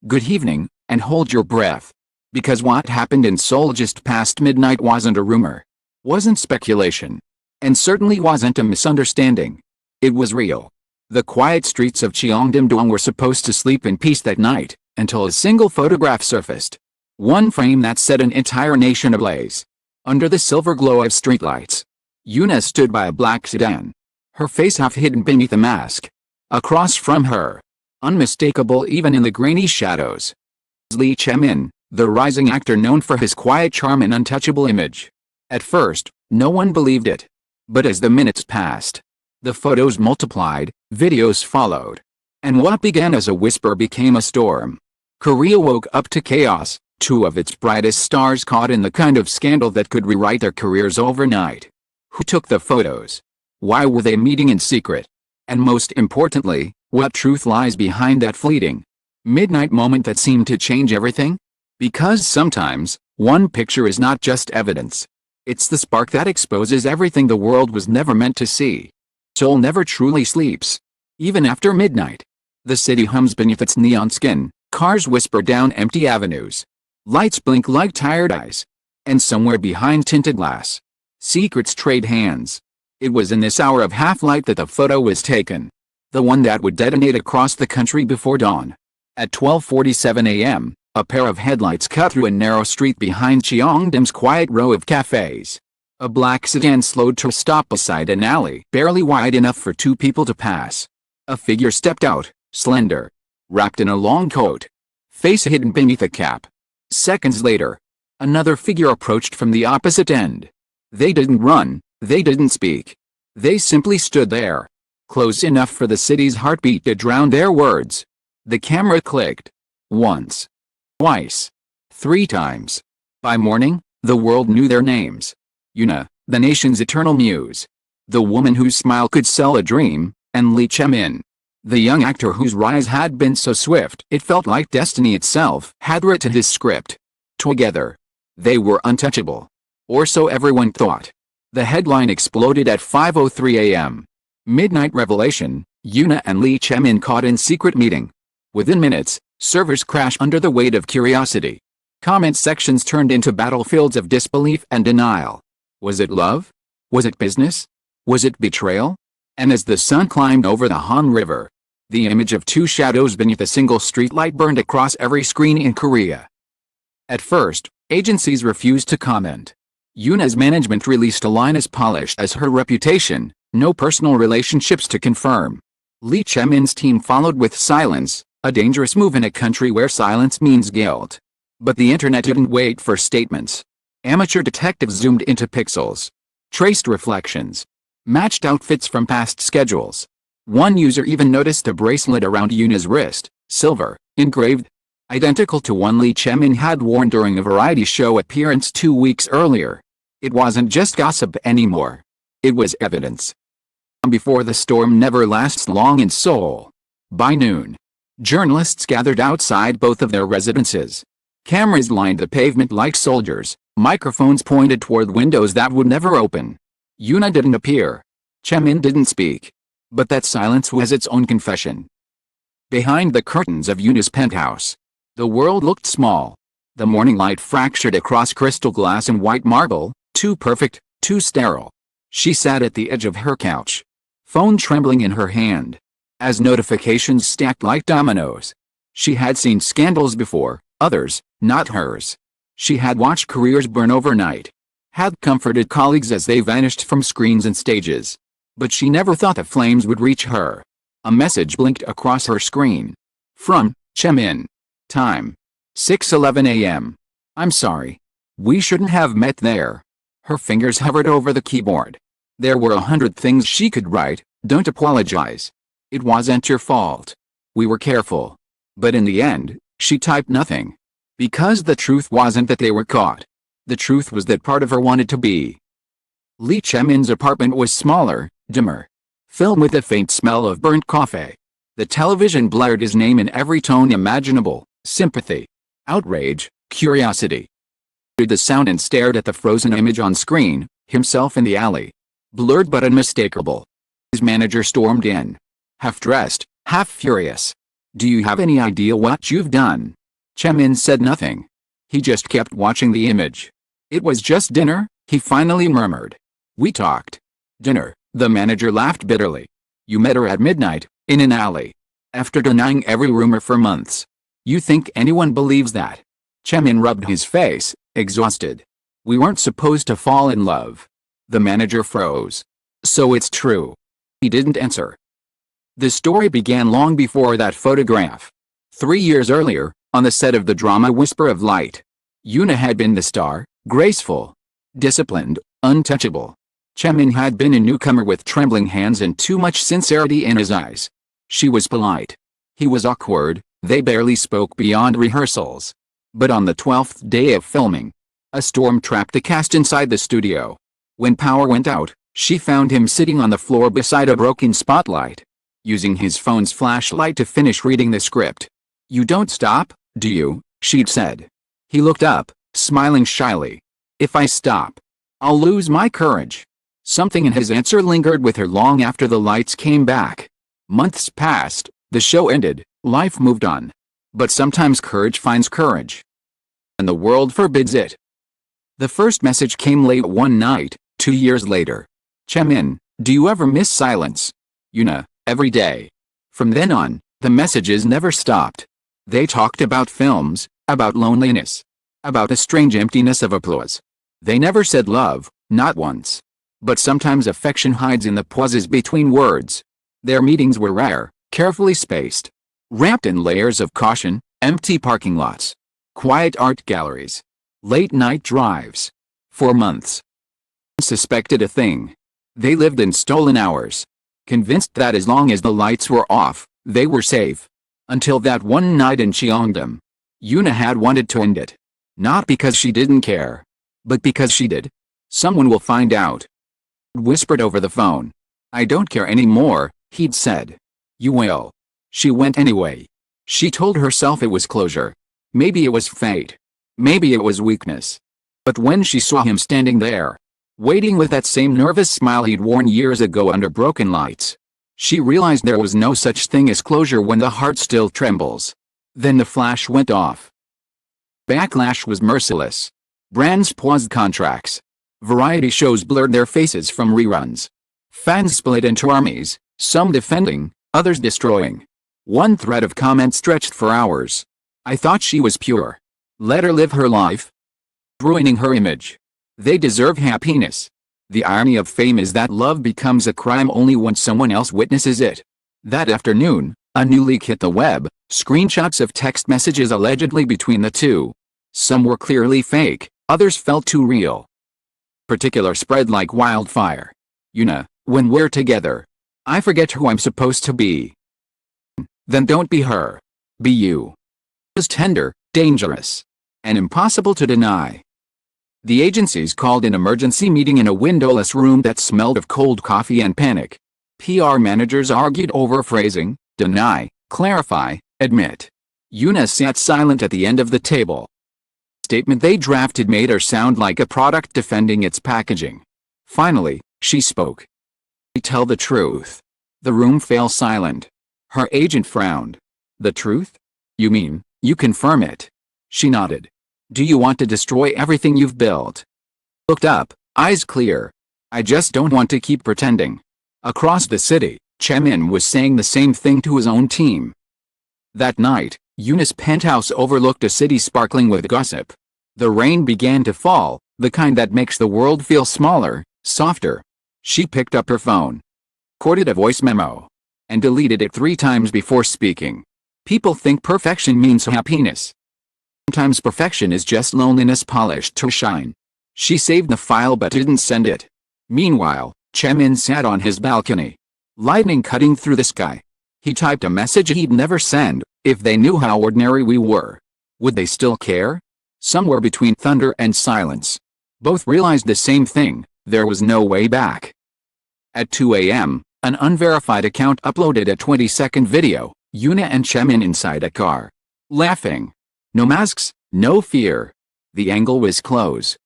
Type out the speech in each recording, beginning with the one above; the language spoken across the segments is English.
Good evening, and hold your breath. Because what happened in Seoul just past midnight wasn't a rumor. Wasn't speculation. And certainly wasn't a misunderstanding. It was real. The quiet streets of Cheongdam-dong were supposed to sleep in peace that night, until a single photograph surfaced. One frame that set an entire nation ablaze. Under the silver glow of streetlights, Yoona stood by a black sedan, her face half hidden beneath a mask. Across from her, unmistakable even in the grainy shadows, Lee Chae-min, the rising actor known for his quiet charm and untouchable image. At first, no one believed it. But as the minutes passed, the photos multiplied, videos followed. And what began as a whisper became a storm. Korea woke up to chaos, two of its brightest stars caught in the kind of scandal that could rewrite their careers overnight. Who took the photos? Why were they meeting in secret? And most importantly, what truth lies behind that fleeting midnight moment that seemed to change everything? Because sometimes, one picture is not just evidence. It's the spark that exposes everything the world was never meant to see. Seoul never truly sleeps. Even after midnight, the city hums beneath its neon skin, cars whisper down empty avenues. Lights blink like tired eyes. And somewhere behind tinted glass, secrets trade hands. It was in this hour of half-light that the photo was taken. The one that would detonate across the country before dawn. At 12:47 a.m., a pair of headlights cut through a narrow street behind Cheongdam's quiet row of cafes. A black sedan slowed to a stop beside an alley barely wide enough for two people to pass. A figure stepped out, slender, wrapped in a long coat, face hidden beneath a cap. Seconds later, another figure approached from the opposite end. They didn't run, they didn't speak. They simply stood there, close enough for the city's heartbeat to drown their words. The camera clicked. Once. Twice. 3 times. By morning, the world knew their names. Yoona, the nation's eternal muse. The woman whose smile could sell a dream, and Lee Chae-min, the young actor whose rise had been so swift it felt like destiny itself had written his script. Together, they were untouchable. Or so everyone thought. The headline exploded at 5:03 a.m. Midnight revelation, Yoona and Lee Chae-min caught in secret meeting. Within minutes, servers crashed under the weight of curiosity. Comment sections turned into battlefields of disbelief and denial. Was it love? Was it business? Was it betrayal? And as the sun climbed over the Han River, the image of two shadows beneath a single streetlight burned across every screen in Korea. At first, agencies refused to comment. Yoona's management released a line as polished as her reputation, no personal relationships to confirm. Lee Chae-min's team followed with silence, a dangerous move in a country where silence means guilt. But the internet didn't wait for statements. Amateur detectives zoomed into pixels, traced reflections, matched outfits from past schedules. One user even noticed a bracelet around Yoona's wrist, silver, engraved, identical to one Lee Chae-min had worn during a variety show appearance 2 weeks earlier. It wasn't just gossip anymore. It was evidence. Before the storm never lasts long in Seoul. By noon, journalists gathered outside both of their residences. Cameras lined the pavement like soldiers, microphones pointed toward windows that would never open. Yoona didn't appear. Chae-min didn't speak. But that silence was its own confession. Behind the curtains of Yoona's penthouse, the world looked small. The morning light fractured across crystal glass and white marble, too perfect, too sterile. She sat at the edge of her couch, phone trembling in her hand. As notifications stacked like dominoes. She had seen scandals before, others, not hers. She had watched careers burn overnight. Had comforted colleagues as they vanished from screens and stages. But she never thought the flames would reach her. A message blinked across her screen. From Chae-min. Time: 6:11 a.m. I'm sorry. We shouldn't have met there. Her fingers hovered over the keyboard. There were 100 things she could write. Don't apologize. It wasn't your fault. We were careful. But in the end, she typed nothing. Because the truth wasn't that they were caught. The truth was that part of her wanted to be. Lee Chae-min's apartment was smaller, dimmer, filled with the faint smell of burnt coffee. The television blared his name in every tone imaginable: sympathy, outrage, curiosity. He heard the sound and stared at the frozen image on screen, himself in the alley. Blurred but unmistakable. His manager stormed in. Half dressed, half furious. Do you have any idea what you've done? Chae-min said nothing. He just kept watching the image. It was just dinner, he finally murmured. We talked. Dinner, the manager laughed bitterly. You met her at midnight, in an alley. After denying every rumor for months. You think anyone believes that? Chae-min rubbed his face, exhausted. We weren't supposed to fall in love. The manager froze. So it's true. He didn't answer. The story began long before that photograph. 3 years earlier, on the set of the drama Whisper of Light. Yoona had been the star, graceful, disciplined, untouchable. Chae-min had been a newcomer with trembling hands and too much sincerity in his eyes. She was polite. He was awkward, they barely spoke beyond rehearsals. But on the 12th day of filming, a storm trapped the cast inside the studio. When power went out, she found him sitting on the floor beside a broken spotlight, using his phone's flashlight to finish reading the script. You don't stop, do you? She'd said. He looked up, smiling shyly. If I stop, I'll lose my courage. Something in his answer lingered with her long after the lights came back. Months passed, the show ended, life moved on. But sometimes courage finds courage. And the world forbids it. The first message came late one night, 2 years later. Chae-min, do you ever miss silence? Yoona, every day. From then on, the messages never stopped. They talked about films, about loneliness, about the strange emptiness of applause. They never said love, not once. But sometimes affection hides in the pauses between words. Their meetings were rare, carefully spaced, wrapped in layers of caution, empty parking lots, quiet art galleries, late-night drives. For months. Suspected a thing. They lived in stolen hours, convinced that as long as the lights were off, they were safe. Until that one night in Cheongdam. Yoona had wanted to end it. Not because she didn't care, but because she did. Someone will find out. Whispered over the phone. I don't care anymore, he'd said. You will. She went anyway. She told herself it was closure. Maybe it was fate. Maybe it was weakness. But when she saw him standing there, waiting with that same nervous smile he'd worn years ago under broken lights, she realized there was no such thing as closure when the heart still trembles. Then the flash went off. Backlash was merciless. Brands paused contracts. Variety shows blurred their faces from reruns. Fans split into armies, some defending, others destroying. One thread of comment stretched for hours. I thought she was pure. Let her live her life. Ruining her image. They deserve happiness. The irony of fame is that love becomes a crime only when someone else witnesses it. That afternoon, a new leak hit the web, screenshots of text messages allegedly between the two. Some were clearly fake, others felt too real. Particular spread like wildfire. Yoona, when we're together, I forget who I'm supposed to be. Then don't be her. Be you. It was tender, dangerous, and impossible to deny. The agencies called an emergency meeting in a windowless room that smelled of cold coffee and panic. PR managers argued over phrasing, deny, clarify, admit. Yoona sat silent at the end of the table. The statement they drafted made her sound like a product defending its packaging. Finally, she spoke. I tell the truth. The room fell silent. Her agent frowned. The truth? You mean, you confirm it? She nodded. Do you want to destroy everything you've built? Looked up, eyes clear. I just don't want to keep pretending. Across the city, Chae-min was saying the same thing to his own team. That night, Yoona's penthouse overlooked a city sparkling with gossip. The rain began to fall, the kind that makes the world feel smaller, softer. She picked up her phone, recorded a voice memo, and deleted it 3 times before speaking. People think perfection means happiness. Sometimes perfection is just loneliness polished to shine. She saved the file but didn't send it. Meanwhile, Chae-min sat on his balcony. Lightning cutting through the sky. He typed a message he'd never send. If they knew how ordinary we were, would they still care? Somewhere between thunder and silence. Both realized the same thing, there was no way back. At 2 a.m., an unverified account uploaded a 20-second video, Yoona and Chae-min inside a car. Laughing. No masks, no fear. The angle was close.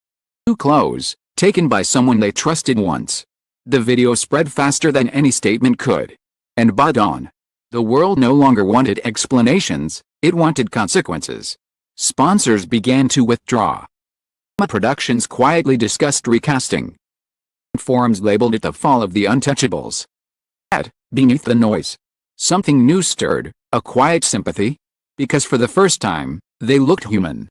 Too close, taken by someone they trusted once. The video spread faster than any statement could. And by dawn, The world no longer wanted explanations, it wanted consequences. Sponsors began to withdraw. Productions quietly discussed recasting. Forums labeled it the fall of the untouchables. Yet, beneath the noise, something new stirred, a quiet sympathy, because for the first time, they looked human.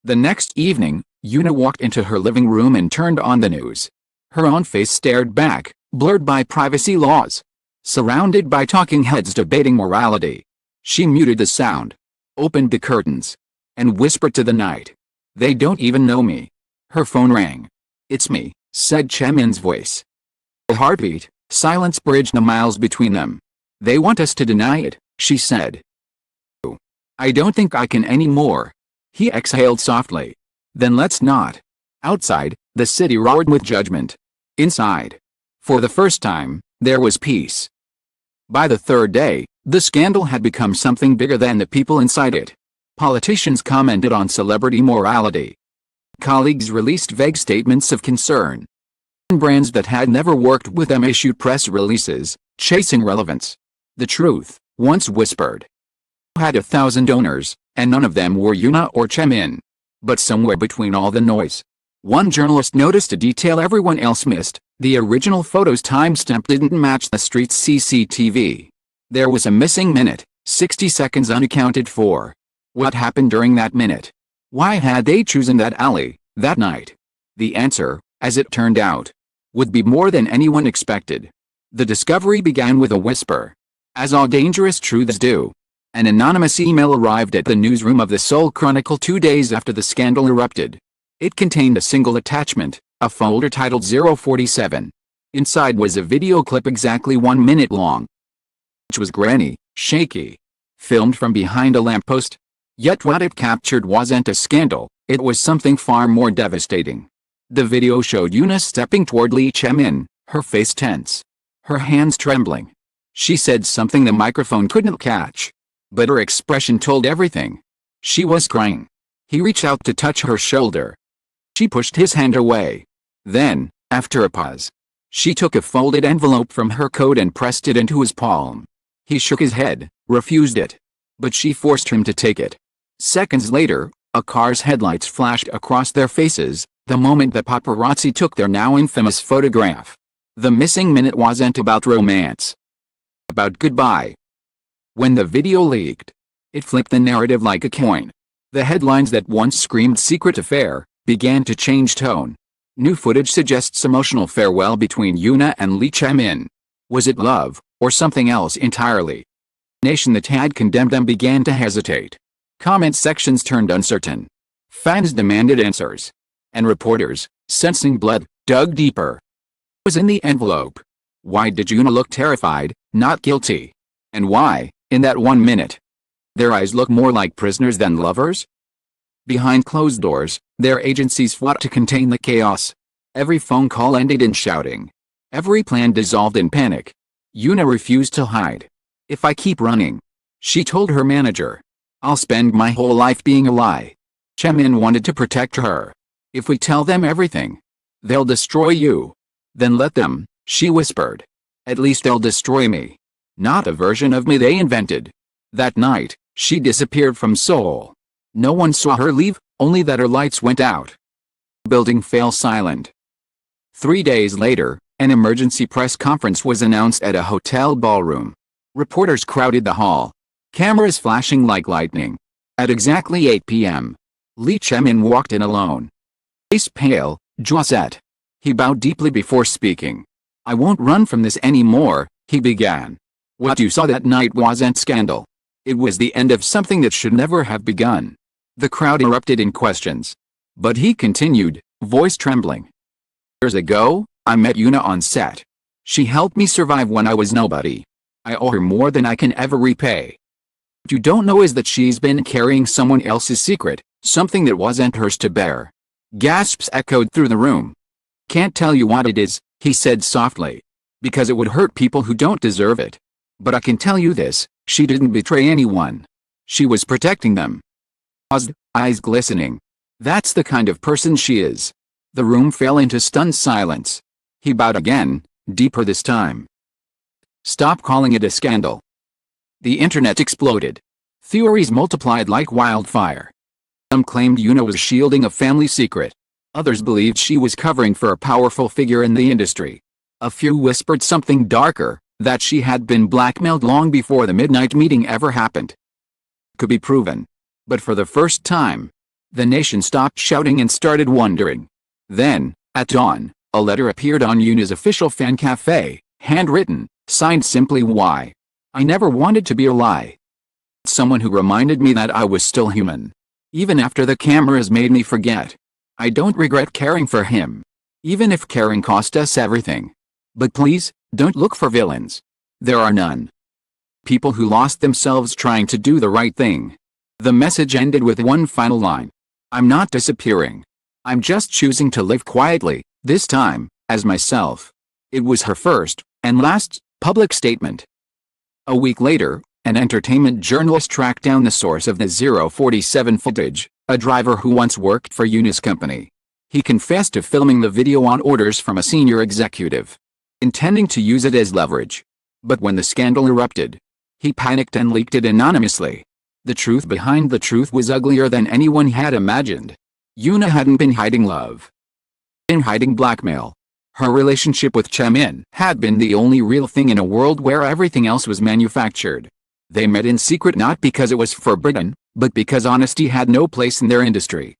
The next evening, Yoona walked into her living room and turned on the news. Her own face stared back, blurred by privacy laws. Surrounded by talking heads debating morality. She muted the sound, opened the curtains, and whispered to the night. "They don't even know me." Her phone rang. "It's me," said Chae-min's voice. A heartbeat, silence bridged the miles between them. "They want us to deny it," she said. "I don't think I can anymore." He exhaled softly. "Then let's not." Outside, the city roared with judgment. Inside, for the first time, there was peace. By the third day, the scandal had become something bigger than the people inside it. Politicians commented on celebrity morality. Colleagues released vague statements of concern. Brands that had never worked with them issued press releases, chasing relevance. The truth, once whispered, had 1,000 owners, and none of them were Yoona or Chae-min. But somewhere between all the noise, one journalist noticed a detail everyone else missed. The original photo's timestamp didn't match the street's CCTV. There was a missing minute, 60 seconds unaccounted for. What happened during that minute? Why had they chosen that alley, that night? The answer, as it turned out, would be more than anyone expected. The discovery began with a whisper. As all dangerous truths do. An anonymous email arrived at the newsroom of the Seoul Chronicle 2 days after the scandal erupted. It contained a single attachment, a folder titled 047. Inside was a video clip exactly 1 minute long. Which was grainy, shaky, filmed from behind a lamppost. Yet what it captured wasn't a scandal, it was something far more devastating. The video showed Yoona stepping toward Lee Chae-min, her face tense, her hands trembling. She said something the microphone couldn't catch, but her expression told everything. She was crying. He reached out to touch her shoulder. She pushed his hand away. Then, after a pause, she took a folded envelope from her coat and pressed it into his palm. He shook his head, refused it. But she forced him to take it. Seconds later, a car's headlights flashed across their faces, the moment the paparazzi took their now infamous photograph. The missing minute wasn't about romance. About goodbye. When the video leaked, it flipped the narrative like a coin. The headlines that once screamed secret affair began to change tone. New footage suggests emotional farewell between Yoona and Lee Chae-min. Was it love, or something else entirely? The nation that had condemned them began to hesitate. Comment sections turned uncertain. Fans demanded answers. And reporters, sensing blood, dug deeper. What was in the envelope? Why did Yoona look terrified, not guilty? And why, in that 1 minute, their eyes looked more like prisoners than lovers? Behind closed doors, their agencies fought to contain the chaos. Every phone call ended in shouting. Every plan dissolved in panic. Yoona refused to hide. "If I keep running," she told her manager, "I'll spend my whole life being a lie." Chae-min wanted to protect her. "If we tell them everything, they'll destroy you." "Then let them," she whispered. "At least they'll destroy me. Not a version of me they invented." That night, she disappeared from Seoul. No one saw her leave, only that her lights went out. The building fell silent. 3 days later, an emergency press conference was announced at a hotel ballroom. Reporters crowded the hall, cameras flashing like lightning. At exactly 8 p.m., Lee Chae-min walked in alone. Face pale, jaw set. He bowed deeply before speaking. "I won't run from this anymore," he began. "What you saw that night wasn't scandal. It was the end of something that should never have begun." The crowd erupted in questions. But he continued, voice trembling. "Years ago, I met Yoona on set. She helped me survive when I was nobody. I owe her more than I can ever repay. What you don't know is that she's been carrying someone else's secret, something that wasn't hers to bear." Gasps echoed through the room. "Can't tell you what it is," he said softly, "because it would hurt people who don't deserve it. But I can tell you this, she didn't betray anyone. She was protecting them." Paused, eyes glistening. "That's the kind of person she is." The room fell into stunned silence. He bowed again, deeper this time. "Stop calling it a scandal. The internet exploded. Theories multiplied like wildfire. Some claimed Yoona was shielding a family secret. Others believed she was covering for a powerful figure in the industry. A few whispered something darker, that she had been blackmailed long before the midnight meeting ever happened. Could be proven. But for the first time, the nation stopped shouting and started wondering. Then, at dawn, a letter appeared on Yoona's official fan cafe, handwritten, signed simply "Why. I never wanted to be a lie." Someone who reminded me that I was still human. Even after the cameras made me forget. I don't regret caring for him. Even if caring cost us everything. But please, don't look for villains. There are none. People who lost themselves trying to do the right thing. The message ended with one final line. I'm not disappearing. I'm just choosing to live quietly, this time, as myself. It was her first, and last, public statement. A week later, an entertainment journalist tracked down the source of the 047 footage, a driver who once worked for Yoona's company. He confessed to filming the video on orders from a senior executive, intending to use it as leverage. But when the scandal erupted, he panicked and leaked it anonymously. The truth behind the truth was uglier than anyone had imagined. Yoona hadn't been hiding love. In hiding blackmail. Her relationship with Chae-min had been the only real thing in a world where everything else was manufactured. They met in secret not because it was forbidden, but because honesty had no place in their industry.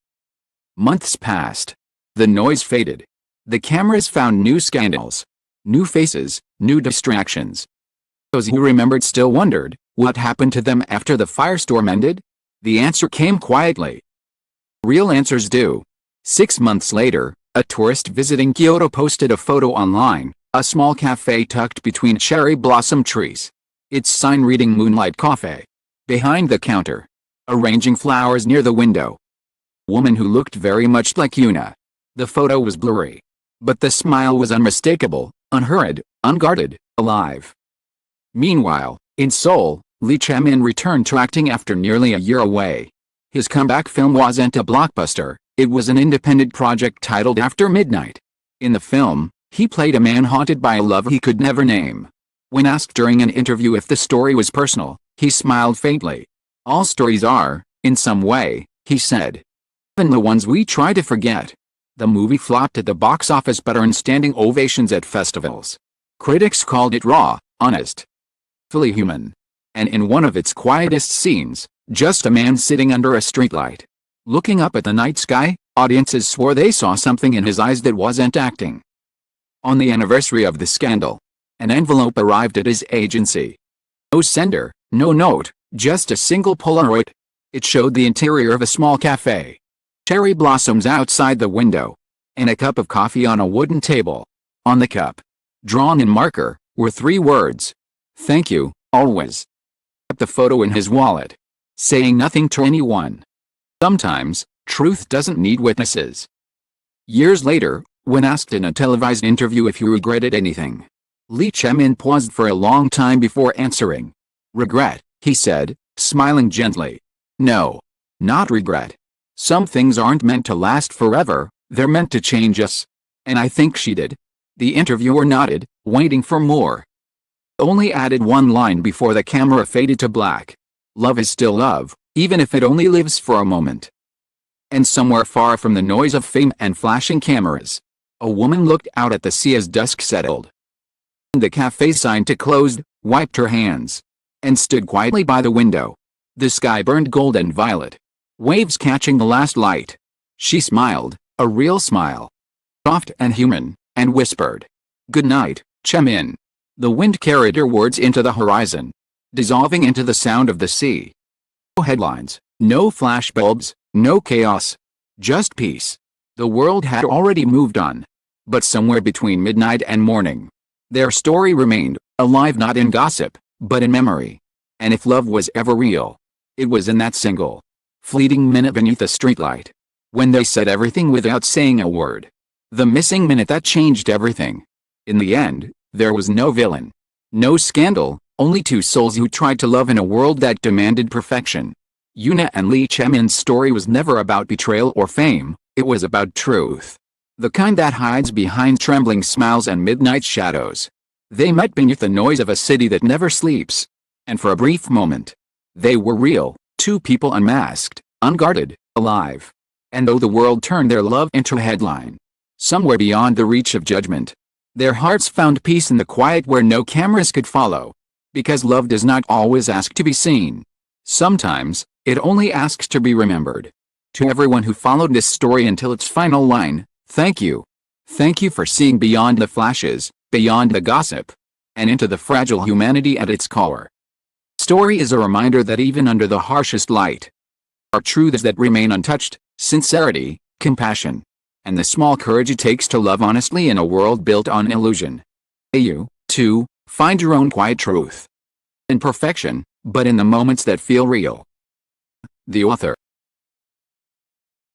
Months passed. The noise faded. The cameras found new scandals. New faces, new distractions. Those who remembered still wondered, what happened to them after the firestorm ended? The answer came quietly. Real answers do. 6 months later, a tourist visiting Kyoto posted a photo online, a small cafe tucked between cherry blossom trees. Its sign reading Moonlight Cafe. Behind the counter, arranging flowers near the window, a woman who looked very much like Yoona. The photo was blurry, but the smile was unmistakable, unhurried, unguarded, alive. Meanwhile, in Seoul, Chae-min returned to acting after nearly a year away. His comeback film wasn't a blockbuster, it was an independent project titled After Midnight. In the film, he played a man haunted by a love he could never name. When asked during an interview if the story was personal, he smiled faintly. All stories are, in some way, he said. Even the ones we try to forget. The movie flopped at the box office but earned standing ovations at festivals. Critics called it raw, honest, fully human. And in one of its quietest scenes, just a man sitting under a streetlight, looking up at the night sky, audiences swore they saw something in his eyes that wasn't acting. On the anniversary of the scandal, an envelope arrived at his agency. No sender, no note, just a single Polaroid. It showed the interior of a small cafe. Cherry blossoms outside the window. And a cup of coffee on a wooden table. On the cup, drawn in marker, were 3 words. Thank you, always. He kept the photo in his wallet, saying nothing to anyone. Sometimes, truth doesn't need witnesses. Years later, when asked in a televised interview if he regretted anything, Chae-min paused for a long time before answering. Regret, he said, smiling gently. No. Not regret. Some things aren't meant to last forever, they're meant to change us. And I think she did. The interviewer nodded, waiting for more. Only added one line before the camera faded to black. Love is still love, even if it only lives for a moment. And somewhere far from the noise of fame and flashing cameras, a woman looked out at the sea as dusk settled. The cafe sign to closed, wiped her hands, and stood quietly by the window. The sky burned gold and violet, waves catching the last light. She smiled, a real smile, soft and human, and whispered, "Good night, Chae-min." The wind carried her words into the horizon, dissolving into the sound of the sea. No headlines, no flashbulbs, no chaos. Just peace. The world had already moved on. But somewhere between midnight and morning, their story remained, alive not in gossip, but in memory. And if love was ever real, it was in that single, fleeting minute beneath the streetlight, when they said everything without saying a word. The missing minute that changed everything. In the end, there was no villain, no scandal, only 2 souls who tried to love in a world that demanded perfection. Yoona and Chae-min's story was never about betrayal or fame, it was about truth. The kind that hides behind trembling smiles and midnight shadows. They met beneath the noise of a city that never sleeps. And for a brief moment, they were real, two people unmasked, unguarded, alive. And though the world turned their love into a headline, somewhere beyond the reach of judgment, their hearts found peace in the quiet where no cameras could follow. Because love does not always ask to be seen. Sometimes, it only asks to be remembered. To everyone who followed this story until its final line, thank you. Thank you for seeing beyond the flashes, beyond the gossip, and into the fragile humanity at its core. Story is a reminder that even under the harshest light, are truths that remain untouched: sincerity, compassion, and the small courage it takes to love honestly in a world built on illusion. You, too, find your own quiet truth. In perfection, but in the moments that feel real. The author.